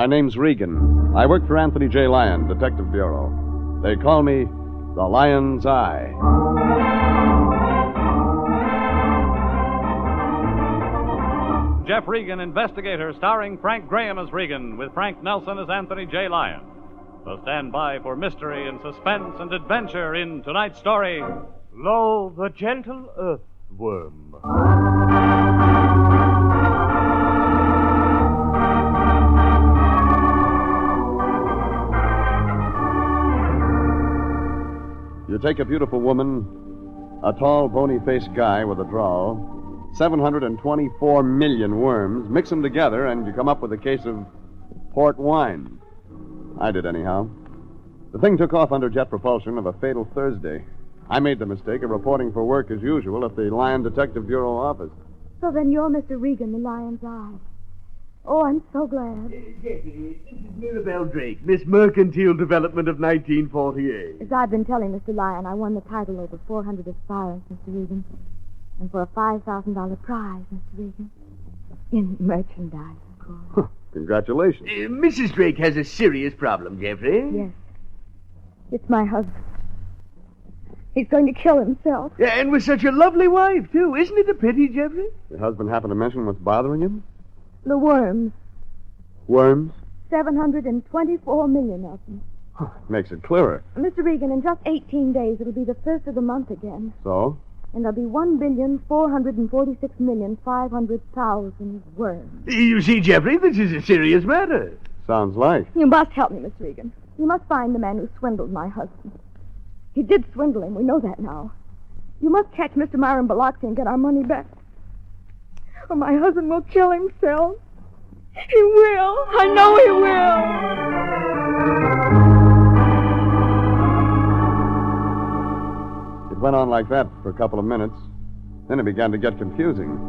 My name's Regan. I work for Anthony J. Lyon, Detective Bureau. They call me the Lion's Eye. Jeff Regan, Investigator, starring Frank Graham as Regan, with Frank Nelson as Anthony J. Lyon. So stand by for mystery and suspense and adventure in tonight's story, Lo, the Gentle Earthworm. You take a beautiful woman, a tall, bony-faced guy with a drawl, 724 million worms, mix them together, and you come up with a case of port wine. I did, anyhow. The thing took off under jet propulsion of a fatal Thursday. I made the mistake of reporting for work as usual at the Lyon Detective Bureau office. So then you're Mr. Regan, the Lion's Eye. Oh, I'm so glad. This is Mirabelle Drake, Miss Mercantile Development of 1948. As I've been telling Mr. Lyon, I won the title over 400 aspirants, Mr. Regan. And for a $5,000 prize, Mr. Regan. In merchandise, of course. Congratulations. Mrs. Drake has a serious problem, Jeffrey. Yes. It's my husband. He's going to kill himself. Yeah, and with such a lovely wife, too. Isn't it a pity, Jeffrey? Your husband happened to mention what's bothering him? The worms. Worms? 724 million of them. Makes it clearer. Mr. Regan, in just 18 days, it'll be the first of the month again. So? And there'll be 1,446,500,000 worms. You see, Jeffrey, this is a serious matter. Sounds like. You must help me, Mr. Regan. You must find the man who swindled my husband. He did swindle him. We know that now. You must catch Mr. Myron Biloxi and get our money back. Or my husband will kill himself. He will. I know he will. It went on like that for a couple of minutes. Then it began to get confusing.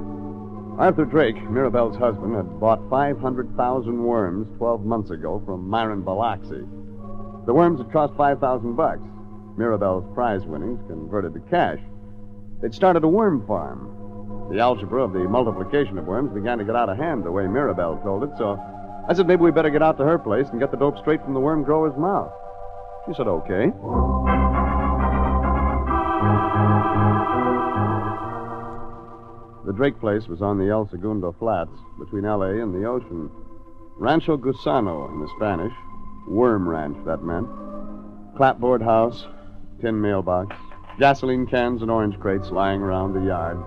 Arthur Drake, Mirabelle's husband, had bought 500,000 worms 12 months ago from Myron Biloxi. The worms had cost $5,000. Mirabelle's prize winnings converted to cash. They'd started a worm farm. The algebra of the multiplication of worms began to get out of hand the way Mirabelle told it, so I said maybe we better get out to her place and get the dope straight from the worm grower's mouth. She said, okay. The Drake place was on the El Segundo Flats, between L.A. and the ocean. Rancho Gusano in the Spanish. Worm ranch, that meant. Clapboard house, tin mailbox, gasoline cans and orange crates lying around the yard.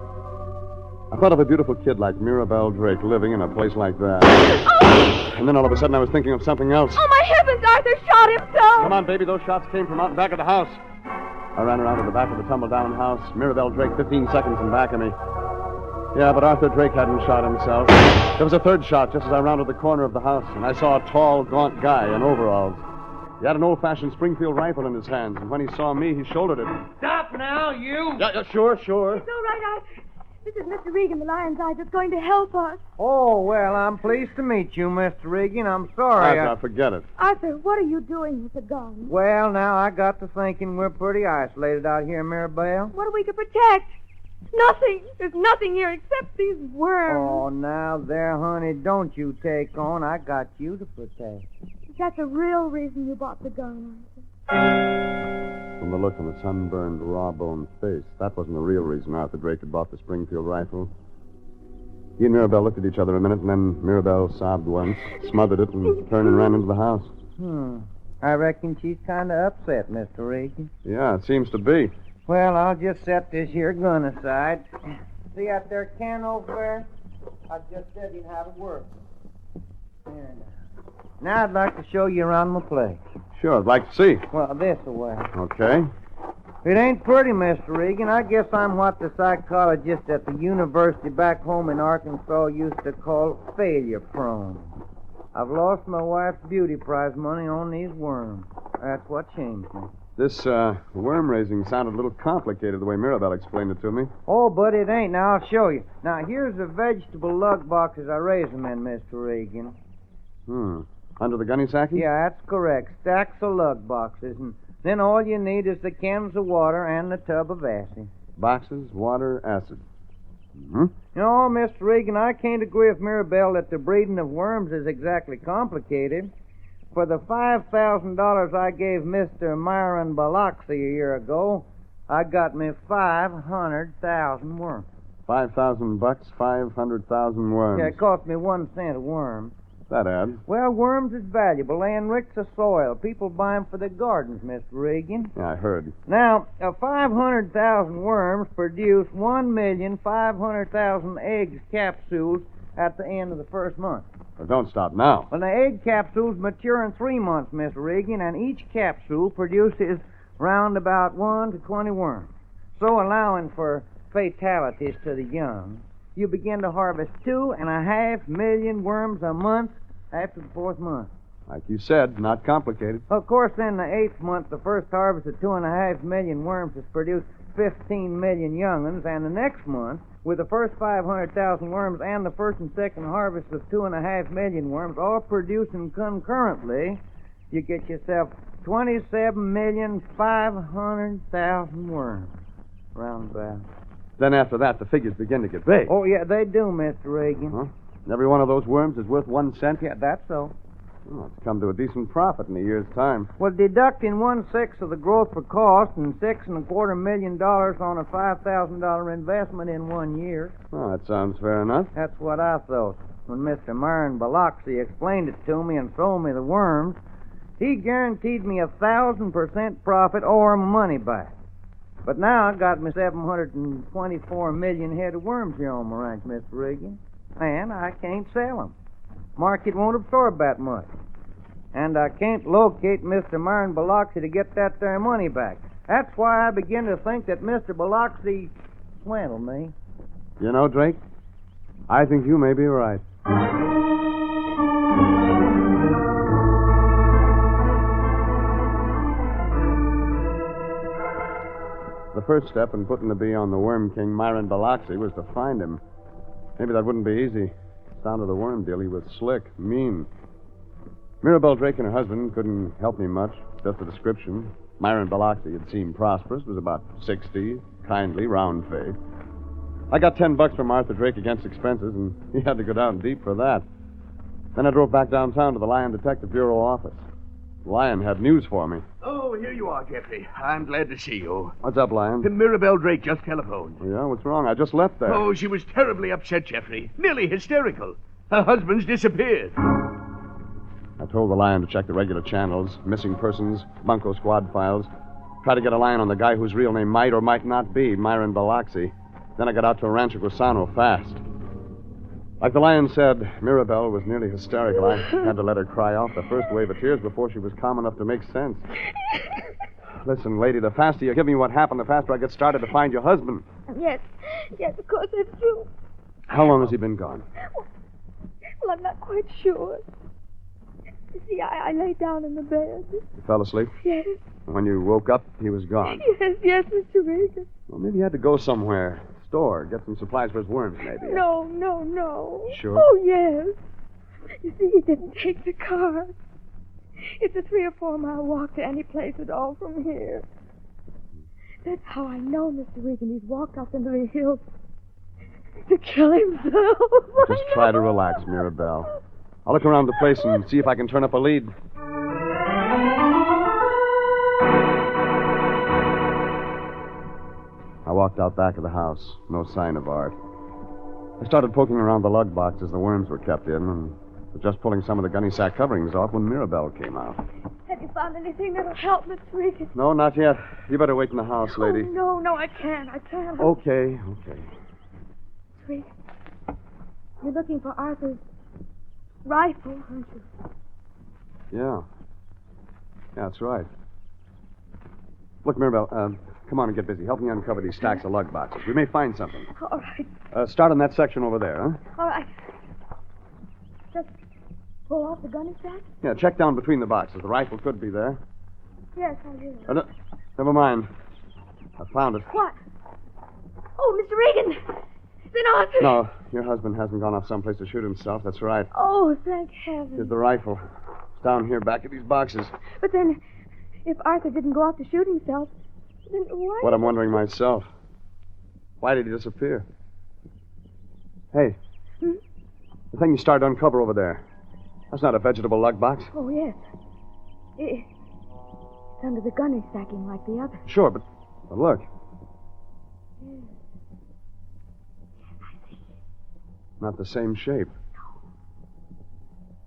I thought of a beautiful kid like Mirabelle Drake living in a place like that. Oh! And then all of a sudden I was thinking of something else. Oh, my heavens, Arthur shot himself! Come on, baby, those shots came from out back of the house. I ran around to the back of the tumble-down house. Mirabelle Drake 15 seconds in back of me. Yeah, but Arthur Drake hadn't shot himself. There was a third shot just as I rounded the corner of the house, and I saw a tall, gaunt guy in overalls. He had an old-fashioned Springfield rifle in his hands, and when he saw me, he shouldered it. Stop now, you! Yeah, sure. It's all right, Arthur. This is Mr. Regan, the Lion's Eye, that's going to help us. Oh, well, I'm pleased to meet you, Mr. Regan. I'm sorry. Arthur, forget it. Arthur, what are you doing with the gun? Well, now, I got to thinking we're pretty isolated out here, Mirabelle. What are we to protect? Nothing. There's nothing here except these worms. Oh, now there, honey, don't you take on. I got you to protect. That's the real reason you bought the gun, Arthur. From the look on the sunburned, raw-boned face, that wasn't the real reason Arthur Drake had bought the Springfield rifle. He and Mirabelle looked at each other a minute, and then Mirabelle sobbed once, smothered it, and turned and ran into the house. I reckon she's kind of upset, Mr. Regan. Yeah, it seems to be. Well, I'll just set this here gun aside. See that there can over there? I just said he'd have it work. There now. Now I'd like to show you around my place. Sure, I'd like to see. Well, this way. Okay. It ain't pretty, Mr. Regan. I guess I'm what the psychologists at the university back home in Arkansas used to call failure prone. I've lost my wife's beauty prize money on these worms. That's what changed me. This worm raising sounded a little complicated the way Mirabelle explained it to me. Oh, but it ain't. Now, I'll show you. Now, here's the vegetable lug boxes I raise them in, Mr. Regan. Under the gunny sacky? Yeah, that's correct. Stacks of lug boxes. And then all you need is the cans of water and the tub of acid. Boxes, water, acid. Mm-hmm. You know, Mr. Regan, I can't agree with Mirabelle that the breeding of worms is exactly complicated. For the $5,000 I gave Mr. Myron Biloxi a year ago, I got me 500,000 worms. $5,000, 500,000 worms. Yeah, it cost me 1 cent a worm. That adds. Well, worms is valuable. They enrich the soil. People buy them for their gardens, Mr. Regan. Yeah, I heard. Now, 500,000 worms produce 1,500,000 eggs capsules at the end of the first month. But don't stop now. Well, the egg capsules mature in 3 months, Mr. Regan, and each capsule produces round about 1 to 20 worms. So, allowing for fatalities to the young, you begin to harvest 2.5 million worms a month after the 4th month. Like you said, not complicated. Of course, in the 8th month, the first harvest of 2.5 million worms has produced 15 million young'uns, and the next month, with the first 500,000 worms and the first and second harvest of 2.5 million worms, all producing concurrently, you get yourself 27,500,000 worms, round about. Then after that, the figures begin to get big. Oh, yeah, they do, Mr. Regan. Huh? Every one of those worms is worth 1 cent? Yeah, that's so. Well, it's come to a decent profit in a year's time. Well, deducting 1/6 of the growth for cost and $6.25 million on a $5,000 investment in 1 year. Oh, that sounds fair enough. That's what I thought. When Mr. Myron Biloxi explained it to me and sold me the worms, he guaranteed me 1,000% profit or money back. But now I got me 724 million head of worms here on my ranch, Mr. Regan, and I can't sell them. Market won't absorb that much. And I can't locate Mr. Myron Biloxi to get that there money back. That's why I begin to think that Mr. Biloxi swindled me. You know, Drake, I think you may be right. The first step in putting the bee on the worm king, Myron Biloxi, was to find him. Maybe that wouldn't be easy. Sound of the worm deal, he was slick, mean. Mirabelle Drake and her husband couldn't help me much, just a description. Myron Biloxi had seemed prosperous, was about 60, kindly, round-faced. I got $10 from Arthur Drake against expenses, and he had to go down deep for that. Then I drove back downtown to the Lyon Detective Bureau office. Lyon had news for me. Oh, here you are, Jeffrey. I'm glad to see you. What's up, Lyon? Mirabelle Drake just telephoned. Yeah, what's wrong? I just left there. Oh, she was terribly upset, Jeffrey. Nearly hysterical. Her husband's disappeared. I told the Lyon to check the regular channels, missing persons, bunco squad files. Try to get a line on the guy whose real name might or might not be Myron Biloxi. Then I got out to Rancho Gusano fast. Like the Lion said, Mirabelle was nearly hysterical. I had to let her cry off the first wave of tears before she was calm enough to make sense. Listen, lady, the faster you give me what happened, the faster I get started to find your husband. Yes, of course it's true. How long has he been gone? Well, I'm not quite sure. You see, I lay down in the bed. You fell asleep? Yes. When you woke up, he was gone. Yes, Mr. Regan. Well, maybe he had to go somewhere. Store, get some supplies for his worms, maybe. No. Sure? Oh, yes. You see, he didn't take the car. It's a 3 or 4 mile walk to any place at all from here. That's how I know, Mr. Regan. He's walked up into the hills to kill himself. Just try to relax, Mirabelle. I'll look around the place and see if I can turn up a lead. I walked out back of the house. No sign of Art. I started poking around the lug boxes the worms were kept in, and was just pulling some of the gunny sack coverings off when Mirabelle came out. Have you found anything that'll help, Mr. Regan? No, not yet. You better wait in the house, lady. Oh, no, I can't. Okay. Regan, you're looking for Arthur's rifle, aren't you? Yeah, that's right. Look, Mirabelle, come on and get busy. Help me uncover these stacks of lug boxes. We may find something. All right. Start on that section over there, huh? All right. Just pull off the gunny sack? Yeah, check down between the boxes. The rifle could be there. Yes, I will. No, never mind. I found it. What? Oh, Mr. Regan! It's an Arthur! No, your husband hasn't gone off someplace to shoot himself. That's right. Oh, thank heaven. Here's the rifle. It's down here back of these boxes. But then, if Arthur didn't go off to shoot himself, then why... What I'm wondering myself. Why did he disappear? Hey. The thing you started to uncover over there. That's not a vegetable lug box. Oh, yes. It's under the gunny sacking like the other. Sure, but look. Yes, I see. Not the same shape.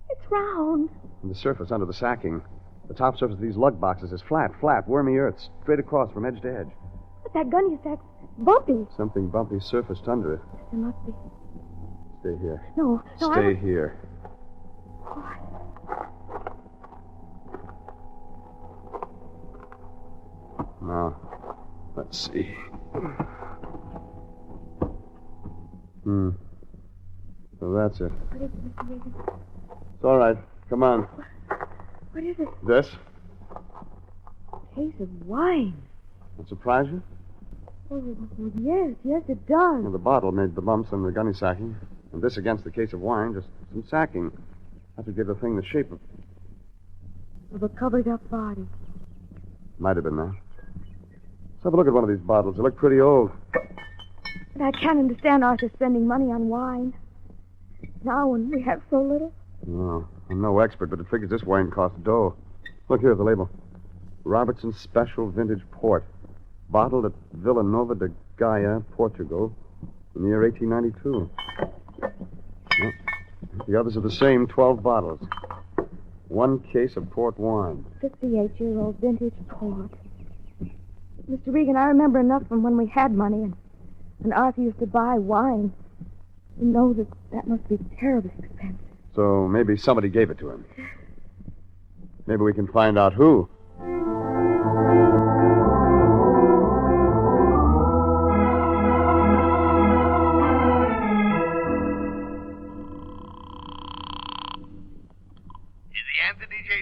It's round. And the surface under the sacking. The top surface of these lug boxes is flat, wormy earth, straight across from edge to edge. But that gunny sack's bumpy. Something bumpy surfaced under it. There must be. Stay here. No, Stay here. Why? Now, let's see. So that's it. What is it, Mr. Regan? It's all right. Come on. What is it? This? Case of wine. That surprise you? Oh, yes, it does. Well, the bottle made the bumps on the gunny sacking. And this against the case of wine, just some sacking. That would give the thing the shape Of a covered-up body. Might have been that. Let's have a look at one of these bottles. They look pretty old. But I can't understand Arthur spending money on wine. Now when we have so little. No, I'm no expert, but it figures this wine costs dough. Look here, the label. Robertson's Special Vintage Port. Bottled at Vila Nova de Gaia, Portugal, in the year 1892. Well, the others are the same, 12 bottles. One case of port wine. 58-year-old vintage port. Mr. Regan, I remember enough from when we had money and Arthur used to buy wine. You know that must be terribly expensive. So maybe somebody gave it to him. Maybe we can find out who.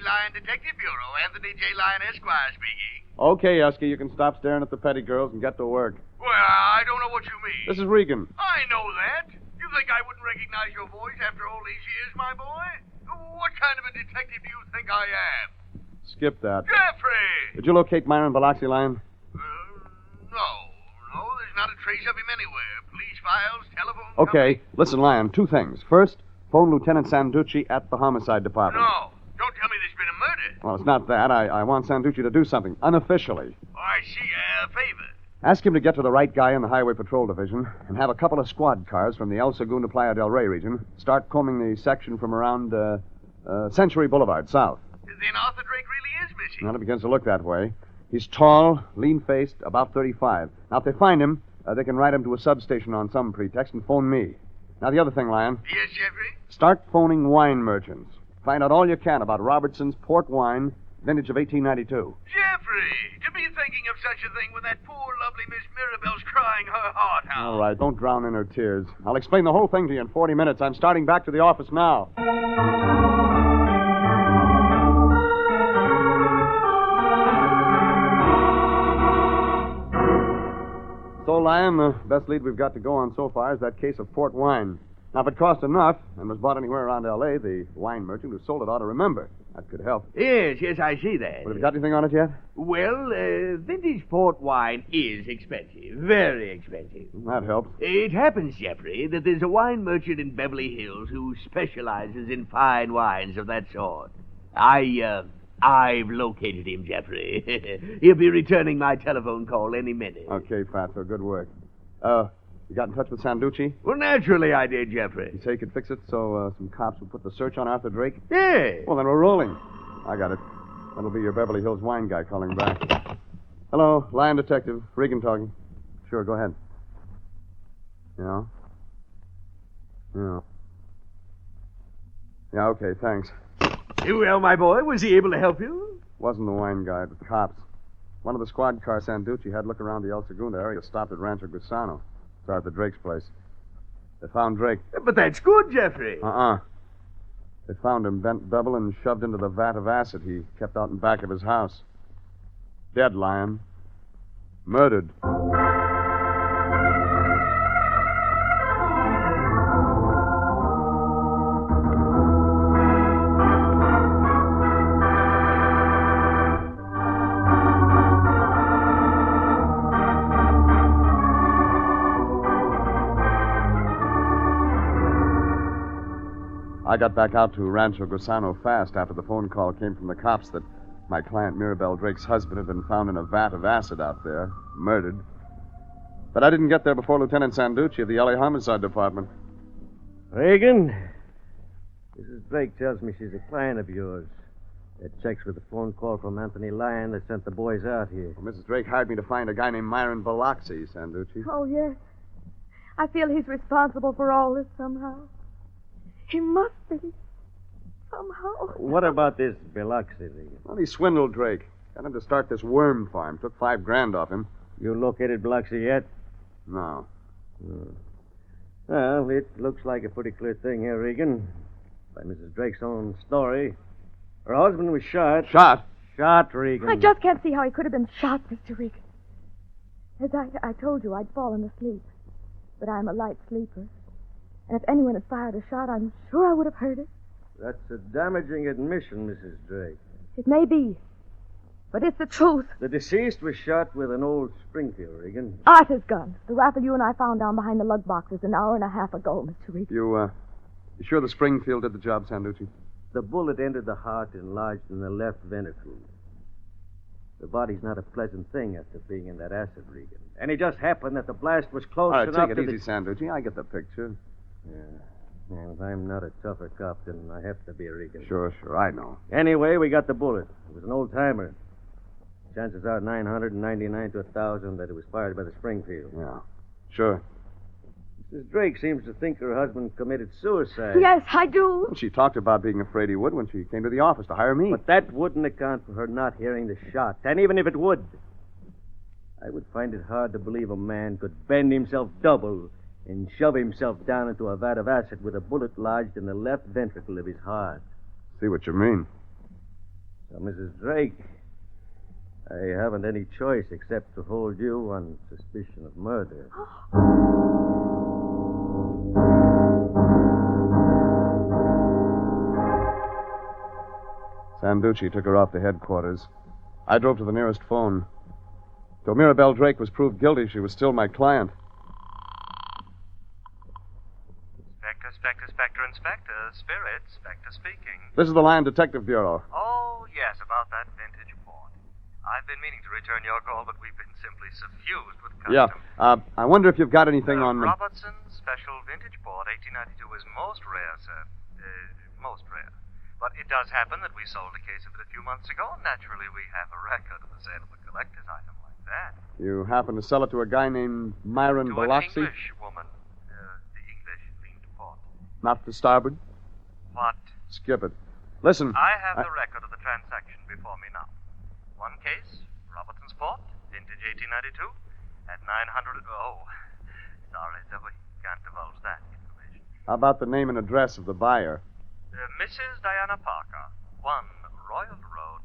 Lyon Detective Bureau. Anthony J. Lyon, Esquire speaking. Okay, Husky, you can stop staring at the petty girls and get to work. Well, I don't know what you mean. This is Regan. I know that. You think I wouldn't recognize your voice after all these years, my boy? What kind of a detective do you think I am? Skip that. Jeffrey! Did you locate Myron Biloxi, Lyon? No. There's not a trace of him anywhere. Police files, telephone... Okay, listen, Lyon, two things. First, phone Lieutenant Sanduci at the homicide department. No. Don't tell me there's been a murder. Well, it's not that. I want Sanduci to do something, unofficially. Oh, I see. A favor. Ask him to get to the right guy in the Highway Patrol Division and have a couple of squad cars from the El Segundo Playa del Rey region start combing the section from around Century Boulevard, south. Then Arthur Drake really is missing. Well, it begins to look that way. He's tall, lean-faced, about 35. Now, if they find him, they can ride him to a substation on some pretext and phone me. Now, the other thing, Lyon. Yes, Jeffrey? Start phoning wine merchants. Find out all you can about Robertson's port wine, vintage of 1892. Jeffrey, to be thinking of such a thing when that poor, lovely Miss Mirabelle's crying her heart out. All right, don't drown in her tears. I'll explain the whole thing to you in 40 minutes. I'm starting back to the office now. So, Lyon, the best lead we've got to go on so far is that case of port wine. Now, if it cost enough and was bought anywhere around L.A., the wine merchant who sold it ought to remember. That could help. Yes, I see that. But have you got anything on it yet? Well, vintage port wine is expensive. Very expensive. That helps. It happens, Jeffrey, that there's a wine merchant in Beverly Hills who specializes in fine wines of that sort. I've located him, Jeffrey. He'll be returning my telephone call any minute. Okay, Fatso, good work. You got in touch with Sanduci? Well, naturally I did, Jeffrey. You say you could fix it so some cops would put the search on Arthur Drake? Yeah. Well, then we're rolling. I got it. That'll be your Beverly Hills wine guy calling back. Hello, Lyon Detective. Regan talking. Sure, go ahead. Yeah? Yeah, okay, thanks. Well, my boy, was he able to help you? Wasn't the wine guy, but cops. One of the squad cars Sanduci had look around the El Segundo area, stopped at Rancho Gusano. It's Arthur Drake's place. They found Drake. But that's good, Jeffrey. They found him bent double and shoved into the vat of acid he kept out in back of his house. Dead, Lyon. Murdered. I got back out to Rancho Gusano fast after the phone call came from the cops that my client Mirabelle Drake's husband had been found in a vat of acid out there, murdered. But I didn't get there before Lieutenant Sanduci of the LA Homicide Department. Regan, Mrs. Drake tells me she's a client of yours. That checks with the phone call from Anthony Lyon that sent the boys out here. Well, Mrs. Drake hired me to find a guy named Myron Biloxi, Sanduci. Oh, yes. I feel he's responsible for all this somehow. He must be. Somehow. What about this Biloxi, Regan? Well, he swindled Drake. Got him to start this worm farm. Took $5,000 off him. You located Biloxi yet? No. Well, it looks like a pretty clear thing here, Regan. By Mrs. Drake's own story. Her husband was shot. Shot? Shot, Regan. I just can't see how he could have been shot, Mr. Regan. As I told you, I'd fallen asleep. But I'm a light sleeper. And if anyone had fired a shot, I'm sure I would have heard it. That's a damaging admission, Mrs. Drake. It may be. But it's the truth. The deceased was shot with an old Springfield, Regan. Arthur's gun. The rifle you and I found down behind the lug boxes an hour and a half ago, Mr. Regan. You sure the Springfield did the job, Sanduci? The bullet entered the heart and lodged in the left ventricle. The body's not a pleasant thing after being in that acid, Regan. And it just happened that the blast was close All right, enough take to it easy, Sanduci. I get the picture. Yeah. And I'm not a tougher cop than I have to be, Regan. Sure, I know. Anyway, we got the bullet. It was an old-timer. Chances are 999 to 1,000 that it was fired by the Springfield. Yeah, sure. Mrs. Drake seems to think her husband committed suicide. Yes, I do. Well, she talked about being afraid he would when she came to the office to hire me. But that wouldn't account for her not hearing the shot. And even if it would, I would find it hard to believe a man could bend himself double and shove himself down into a vat of acid with a bullet lodged in the left ventricle of his heart. See what you mean. So, Mrs. Drake, I haven't any choice except to hold you on suspicion of murder. Sanduci took her off to headquarters. I drove to the nearest phone. Till Mirabelle Drake was proved guilty, she was still my client. Inspector. Spirit, Spectre speaking. This is the Lyon Detective Bureau. Oh, yes, about that vintage port. I've been meaning to return your call, but we've been simply suffused with custom. Yeah. I wonder if you've got anything on... Robertson's Special Vintage Port 1892 is most rare, sir. Most rare. But it does happen that we sold a case of it a few months ago, and naturally we have a record of the sale of a collector's item like that. You happen to sell it to a guy named Myron Biloxi? To an English woman. The English lean to port. Not to starboard? What? Skip it. Listen. I have the record of the transaction before me now. One case, Robertson's Port, vintage 1892, at 900... Oh, sorry, sir, we can't divulge that information. How about the name and address of the buyer? Mrs. Diana Parker, 1 Royal Road,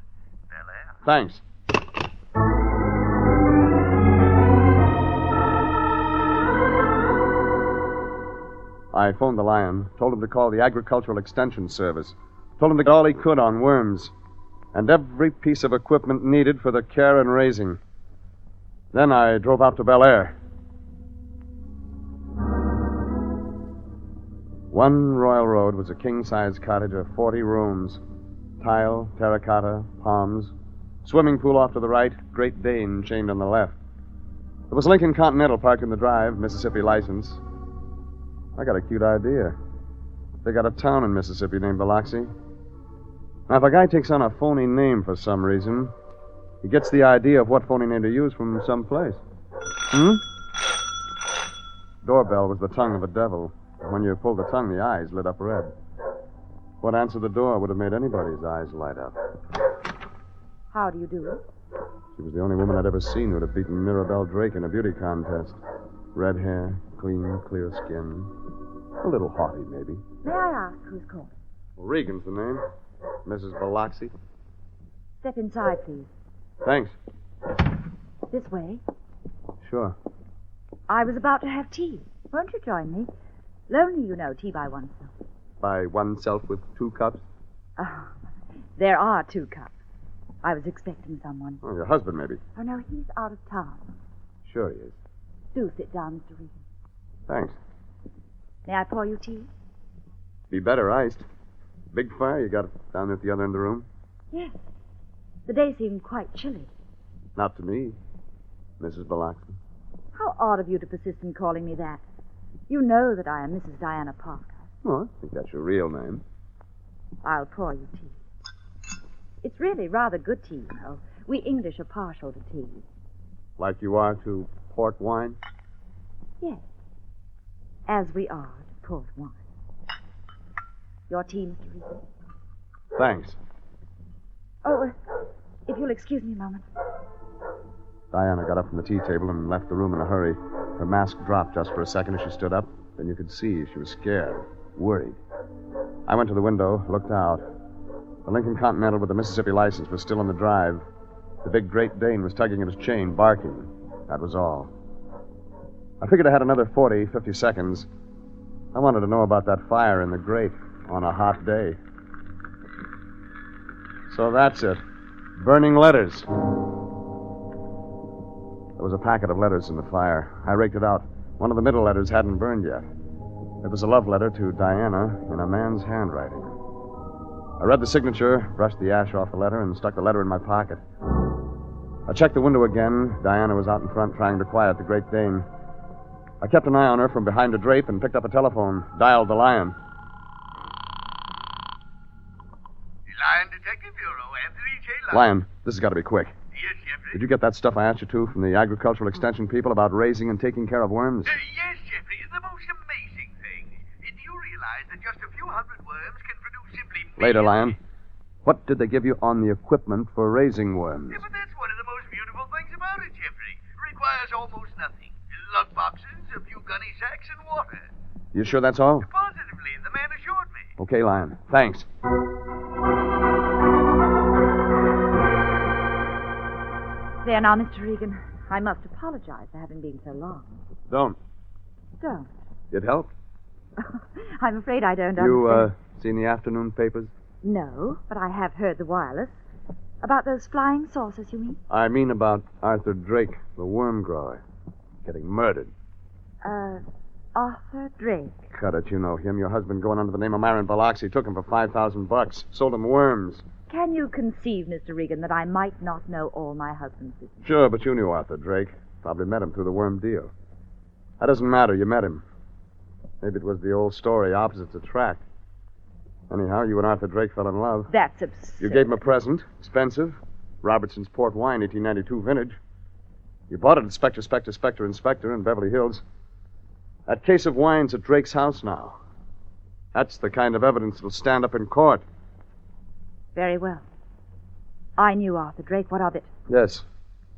Bel Air. Thanks. I phoned the Lyon, told him to call the Agricultural Extension Service, told him to get all he could on worms, and every piece of equipment needed for the care and raising. Then I drove out to Bel Air. 1 Royal Road was a king-size cottage of 40 rooms. Tile, terracotta, palms, swimming pool off to the right, Great Dane chained on the left. There was Lincoln Continental parked in the drive, Mississippi license. I got a cute idea. They got a town in Mississippi named Biloxi. Now, if a guy takes on a phony name for some reason, he gets the idea of what phony name to use from some place. Doorbell was the tongue of a devil. When you pulled the tongue, the eyes lit up red. What answered the door would have made anybody's eyes light up. How do you do? She was the only woman I'd ever seen who'd have beaten Mirabelle Drake in a beauty contest. Red hair, clean, clear skin. A little haughty, maybe. May I ask who's calling? Well, Regan's the name. Mrs. Biloxi. Step inside, please. Thanks. This way. Sure. I was about to have tea. Won't you join me? Lonely, you know, tea by oneself. By oneself with 2 cups? Oh, there are 2 cups. I was expecting someone. Oh, your husband, maybe. Oh, no, he's out of town. Sure he is. Do sit down, Mr. Regan. Thanks. May I pour you tea? Be better iced. Big fire you got down at the other end of the room? Yes. The day seemed quite chilly. Not to me, Mrs. Biloxi. How odd of you to persist in calling me that. You know that I am Mrs. Diana Parker. Oh, I think that's your real name. I'll pour you tea. It's really rather good tea, you know. We English are partial to tea. Like you are to port wine? Yes. As we are to port wine. Your tea, Mr. Regan? Thanks. Oh, if you'll excuse me a moment. Diana got up from the tea table and left the room in a hurry. Her mask dropped just for a second as she stood up. Then you could see she was scared, worried. I went to the window, looked out. The Lincoln Continental with the Mississippi license was still on the drive. The big Great Dane was tugging at his chain, barking. That was all. I figured I had another 40, 50 seconds. I wanted to know about that fire in the grate on a hot day. So that's it. Burning letters. There was a packet of letters in the fire. I raked it out. One of the middle letters hadn't burned yet. It was a love letter to Diana in a man's handwriting. I read the signature, brushed the ash off the letter, and stuck the letter in my pocket. I checked the window again. Diana was out in front trying to quiet the Great Dane. I kept an eye on her from behind a drape and picked up a telephone, dialed the Lyon. Lyon Detective Bureau, Anthony J. Lyon, this has got to be quick. Yes, Jeffrey. Did you get that stuff I asked you to from the agricultural extension people about raising and taking care of worms? Yes, Jeffrey. It's the most amazing thing. Do you realize that just a few hundred worms can produce simply Later, millions? Lion. What did they give you on the equipment for raising worms? Yeah, but that's one of the most beautiful things about it, Jeffrey. It requires almost nothing. Lug boxes, a few gunny sacks, and water. You sure that's all? Positively, the man assured me. Okay, Lion. Thanks. There now, Mr. Regan. I must apologize for having been so long. Don't. Don't. It helped? I'm afraid I don't You, understand. seen the afternoon papers? No, but I have heard the wireless. About those flying saucers, you mean? I mean about Arthur Drake, the worm grower, getting murdered. Arthur Drake. Cut it, you know him. Your husband going under the name of Myron Biloxi took him for $5,000. Sold him worms. Can you conceive, Mr. Regan, that I might not know all my husband's business? Sure, but you knew Arthur Drake. Probably met him through the worm deal. That doesn't matter. You met him. Maybe it was the old story, opposites attract. Anyhow, you and Arthur Drake fell in love. That's absurd. You gave him a present. Expensive. Robertson's Port Wine, 1892 vintage. You bought it at Spectre in Beverly Hills. That case of wine's at Drake's house now. That's the kind of evidence that'll stand up in court. Very well. I knew Arthur Drake. What of it? Yes.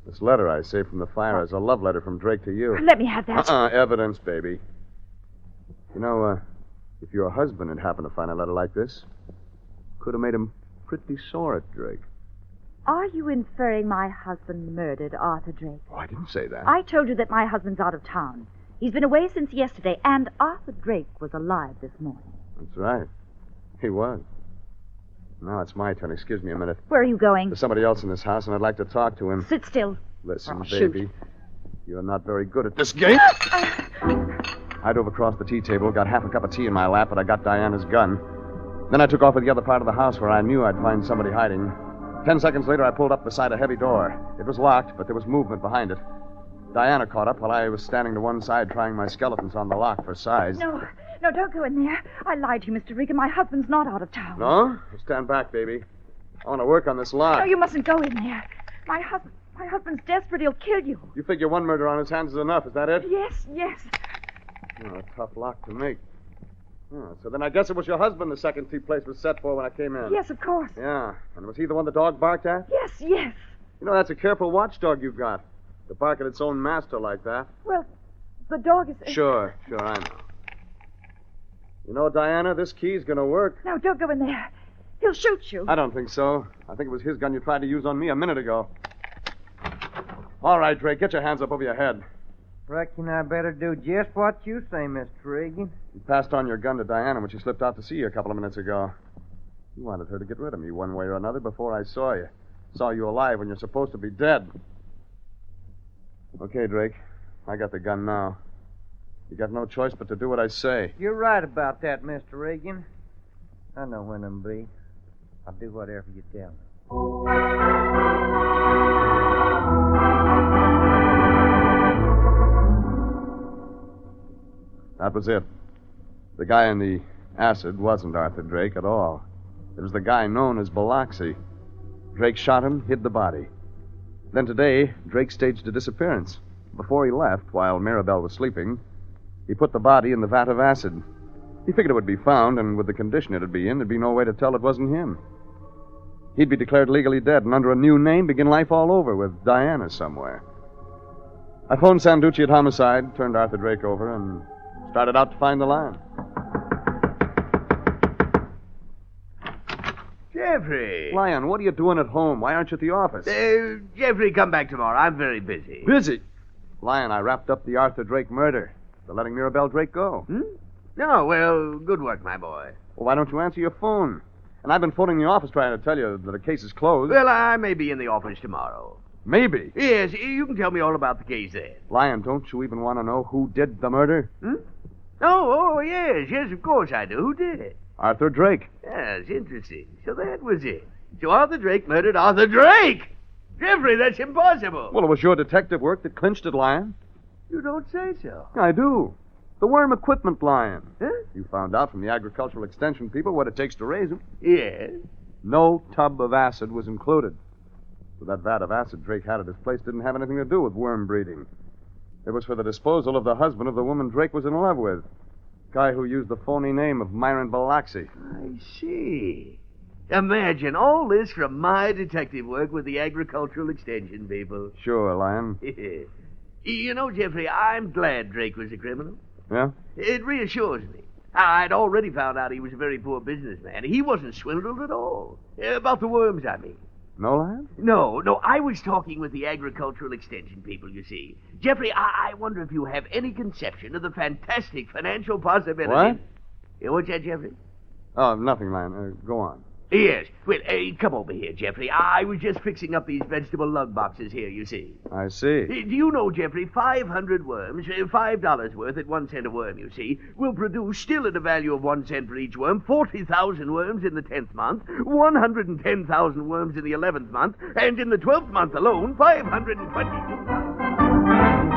This letter I saved from the fire is a love letter from Drake to you. Let me have that. Evidence, baby. You know, if your husband had happened to find a letter like this, could have made him pretty sore at Drake. Are you inferring my husband murdered Arthur Drake? Oh, I didn't say that. I told you that my husband's out of town. He's been away since yesterday, and Arthur Drake was alive this morning. That's right. He was. Now it's my turn. Excuse me a minute. Where are you going? There's somebody else in this house, and I'd like to talk to him. Sit still. Listen, Oh, shoot. baby. You're not very good at this game. I dove across the tea table, got half a cup of tea in my lap, but I got Diana's gun. Then I took off to the other part of the house where I knew I'd find somebody hiding. 10 seconds later, I pulled up beside a heavy door. It was locked, but there was movement behind it. Diana caught up while I was standing to one side trying my skeletons on the lock for size. No, don't go in there. I lied to you, Mr. Regan. My husband's not out of town. No? Stand back, baby. I want to work on this lock. No, you mustn't go in there. My husband's desperate. He'll kill you. You figure one murder on his hands is enough, is that it? Yes. Oh, a tough lock to make. Oh, so then I guess it was your husband the second tea place was set for when I came in. Yes, of course. Yeah. And was he the one the dog barked at? Yes. You know, that's a careful watchdog you've got. To bark at its own master like that. Well, the dog is... Sure, I know. You know, Diana, this key's gonna work. No, don't go in there. He'll shoot you. I don't think so. I think it was his gun you tried to use on me a minute ago. All right, Drake, get your hands up over your head. Reckon I better do just what you say, Mr. Regan. You passed on your gun to Diana when she slipped out to see you a couple of minutes ago. You wanted her to get rid of me one way or another before I saw you. Saw you alive when you're supposed to be dead. Okay, Drake. I got the gun now. You got no choice but to do what I say. You're right about that, Mr. Regan. I know when them be. I'll do whatever you tell me. That was it. The guy in the acid wasn't Arthur Drake at all. It was the guy known as Biloxi. Drake shot him, hid the body. Then today, Drake staged a disappearance. Before he left, while Mirabelle was sleeping, he put the body in the vat of acid. He figured it would be found, and with the condition it'd be in, there'd be no way to tell it wasn't him. He'd be declared legally dead and under a new name begin life all over with Diana somewhere. I phoned Sanduci at Homicide, turned Arthur Drake over, and started out to find the Lion. Jeffrey. Lyon, what are you doing at home? Why aren't you at the office? Jeffrey, come back tomorrow. I'm very busy. Busy? Lyon, I wrapped up the Arthur Drake murder. They're letting Mirabelle Drake go. No, well, good work, my boy. Well, why don't you answer your phone? And I've been phoning the office trying to tell you that the case is closed. Well, I may be in the office tomorrow. Maybe. Yes, you can tell me all about the case then. Lyon, don't you even want to know who did the murder? Oh, yes, of course I do. Who did it? Arthur Drake. Yes, interesting. So that was it. So Arthur Drake murdered Arthur Drake! Jeffrey, that's impossible. Well, it was your detective work that clinched it, Lyon. You don't say so. I do. The worm equipment, Lyon. Huh? You found out from the agricultural extension people what it takes to raise them. Yes. No tub of acid was included. So that vat of acid Drake had at his place didn't have anything to do with worm breeding. It was for the disposal of the husband of the woman Drake was in love with. Guy who used the phony name of Myron Biloxi. I see. Imagine all this from my detective work with the agricultural extension people. Sure, Lyon. You know, Jeffrey, I'm glad Drake was a criminal. Yeah? It reassures me. I'd already found out he was a very poor businessman. He wasn't swindled at all. About the worms, I mean. No, Lyon? No, I was talking with the agricultural extension people, you see. Jeffrey, I wonder if you have any conception of the fantastic financial possibility. What? What's that, Jeffrey? Oh, nothing, Lyon. Go on. Yes. Well, come over here, Jeffrey. I was just fixing up these vegetable lug boxes here, you see. I see. Do you know, Jeffrey, 500 worms, $5 worth at 1 cent a worm, you see, will produce, still at a value of 1 cent for each worm, 40,000 worms in the 10th month, 110,000 worms in the 11th month, and in the 12th month alone, 522,000.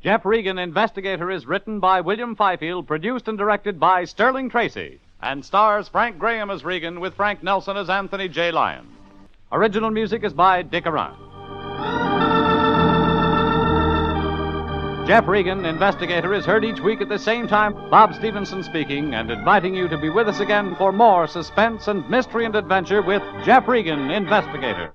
Jeff Regan, Investigator, is written by William Fifield, produced and directed by Sterling Tracy, and stars Frank Graham as Regan with Frank Nelson as Anthony J. Lyon. Original music is by Dick Arant. Jeff Regan, Investigator, is heard each week at the same time. Bob Stevenson speaking and inviting you to be with us again for more suspense and mystery and adventure with Jeff Regan, Investigator.